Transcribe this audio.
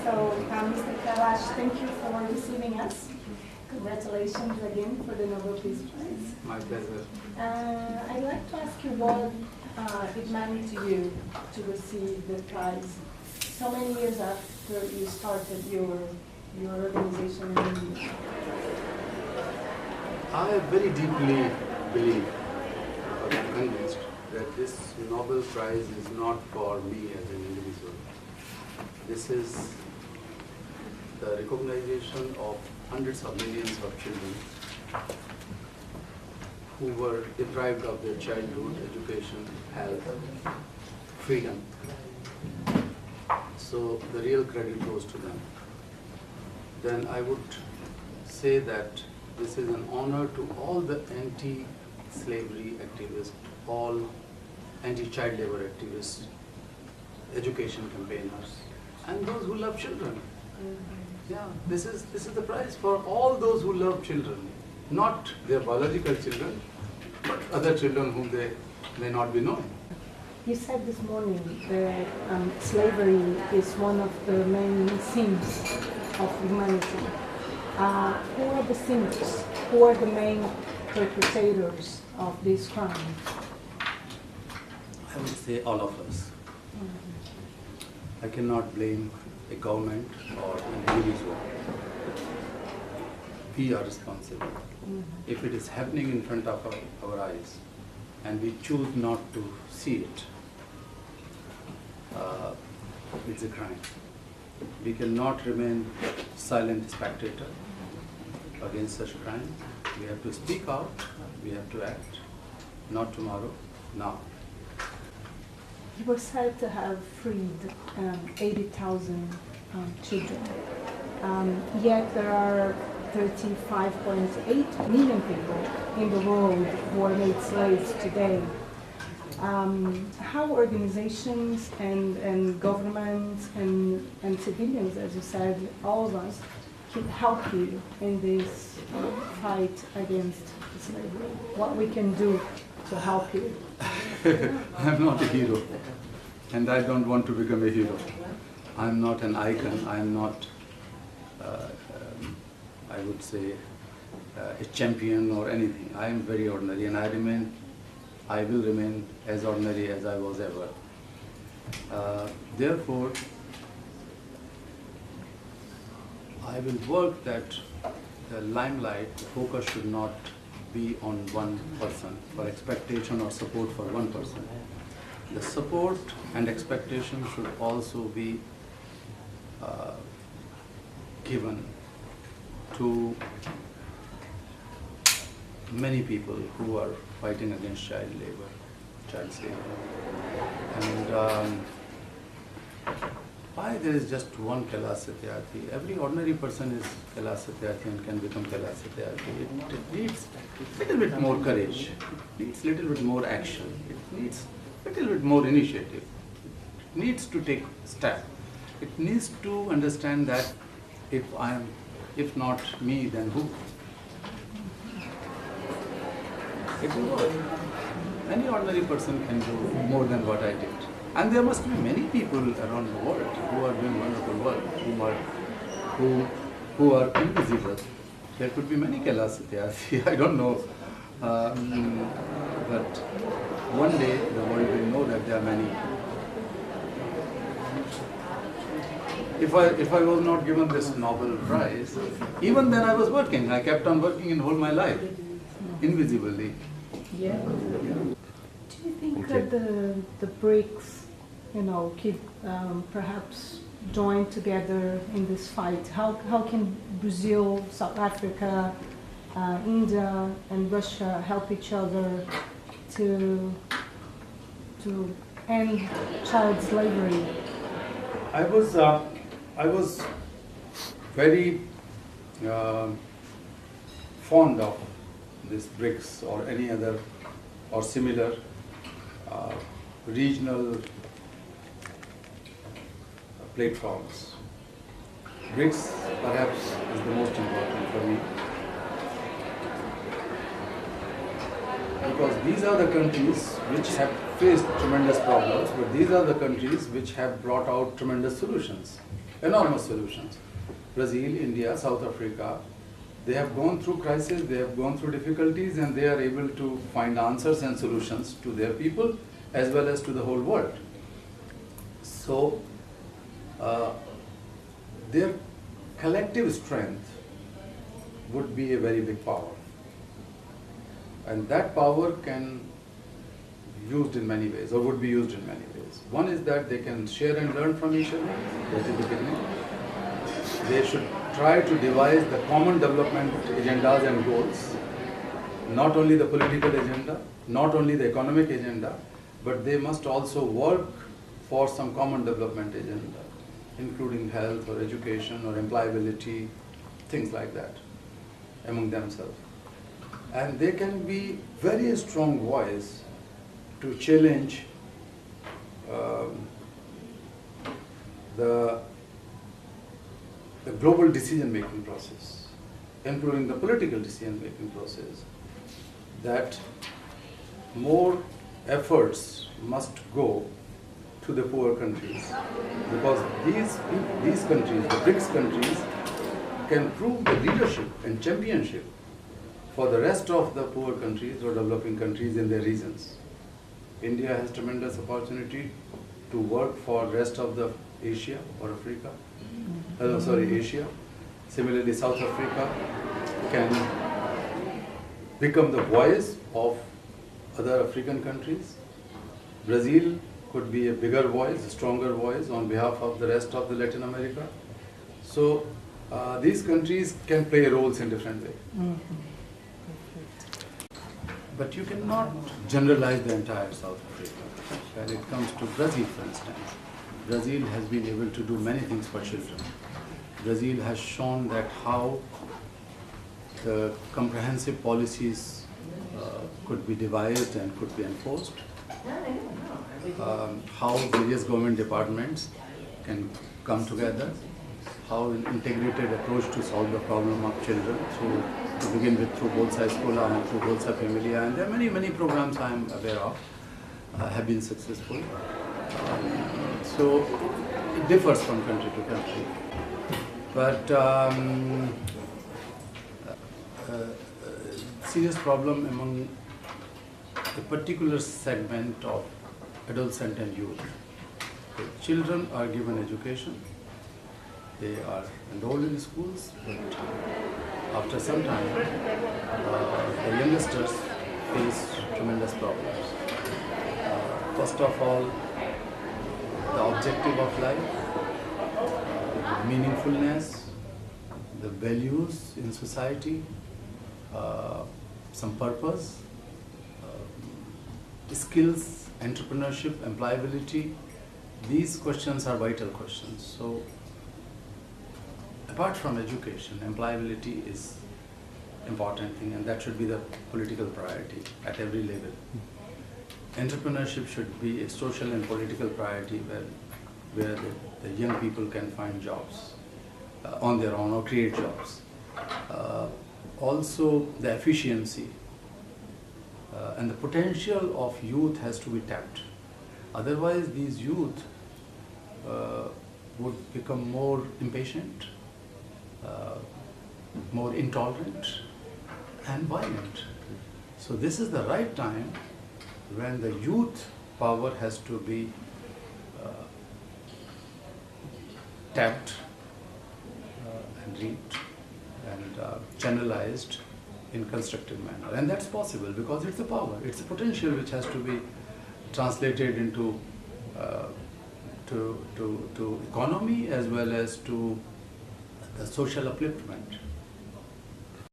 Mr. Kailash, thank you for receiving us. Congratulations again for the Nobel Peace Prize. My pleasure. I'd like to ask you what it meant to you to receive the prize so many years after you started your organization in India. I very deeply believe, or am convinced, that this Nobel Prize is not for me as an individual. This is the recognition of hundreds of millions of children who were deprived of their childhood, education, health, freedom. So the real credit goes to them. Then I would say that this is an honor to all the anti-slavery activists, all anti-child labor activists, education campaigners, and those who love children. Yeah, this is the prize for all those who love children, not their biological children, but other children whom they may not be knowing. You said this morning that slavery is one of the main sins of humanity. Who are the sinners? Who are the main perpetrators of this crime? I would say all of us. I cannot blame a government or an individual. We are responsible. If it is happening in front of our eyes and we choose not to see it, it's a crime. We cannot remain silent spectator against such crime. We have to speak out, we have to act, not tomorrow, now. You were said to have freed 80,000 children, yet there are 35.8 million people in the world who are made slaves today. How organizations and governments and civilians, as you said, all of us, can help you in this fight against slavery? What we can do to help you? I'm not a hero, and I don't want to become a hero. I'm not an icon. I'm not, I would say, a champion or anything. I am very ordinary, and I will remain as ordinary as I was ever. Therefore, I will work that the limelight, the focus should not be on one person for expectation or support for one person. The support and expectation should also be given to many people who are fighting against child labor, child slavery. And why there is just one Kailash Satyarthi? Every ordinary person is Kailash Satyarthi and can become Kailash Satyarthi. It needs a little bit more courage, it needs a little bit more action, it needs a little bit more initiative, it needs to take step. It needs to understand that if not me, then who? It will work. Any ordinary person can do more than what I did. And there must be many people around the world who are doing wonderful work, who are invisible. There could be many Kailash Satyarthi, I don't know. But one day the world will know that there are many. If I was not given this Nobel Prize, even then I was working. I kept on working in whole my life, invisibly. Yeah. Do you think that the BRICS, keep perhaps join together in this fight? How can Brazil, South Africa, India, and Russia help each other to end child slavery? I was very fond of this BRICS or any other or similar regional platforms. BRICS perhaps is the most important for me because these are the countries which have faced tremendous problems, but these are the countries which have brought out tremendous solutions, enormous solutions. Brazil, India, South Africa, they have gone through crises, they have gone through difficulties, and they are able to find answers and solutions to their people as well as to the whole world. So, their collective strength would be a very big power. And that power can be used in many ways, or would be used in many ways. One is that they can share and learn from each other, that is the beginning. They should try to devise the common development agendas and goals, not only the political agenda, not only the economic agenda, but they must also work for some common development agenda, including health or education or employability, things like that, among themselves. And they can be very strong voice to challenge the global decision-making process, including the political decision-making process, that more efforts must go to the poor countries, because these countries, the BRICS countries, can prove the leadership and championship for the rest of the poor countries or developing countries in their regions. India has tremendous opportunity to work for rest of the Asia or Africa. Asia. Similarly, South Africa can become the voice of other African countries. Brazil could be a bigger voice, a stronger voice on behalf of the rest of the Latin America. So these countries can play roles in different ways. But you cannot generalize the entire South Africa. When it comes to Brazil, for instance, Brazil has been able to do many things for children. Brazil has shown that how the comprehensive policies could be devised and could be enforced, how various government departments can come together, how an integrated approach to solve the problem of children to begin with through Bolsa Escola and through Bolsa Familia, and there are many programs I am aware of have been successful. So it differs from country to country. But serious problem among a particular segment of adolescent and youth. The children are given education, they are enrolled in schools, but after some time, the youngsters face tremendous problems. First of all, the objective of life, meaningfulness, the values in society, some purpose, skills, entrepreneurship, employability. These questions are vital questions. So, apart from education, employability is important thing, and that should be the political priority at every level. Entrepreneurship should be a social and political priority where the young people can find jobs on their own or create jobs. Also, the efficiency and the potential of youth has to be tapped. Otherwise, these youth would become more impatient, more intolerant, and violent. So this is the right time when the youth power has to be tapped and reaped and channelized in constructive manner. And that's possible because it's a power, it's a potential which has to be translated into to economy as well as to the social upliftment.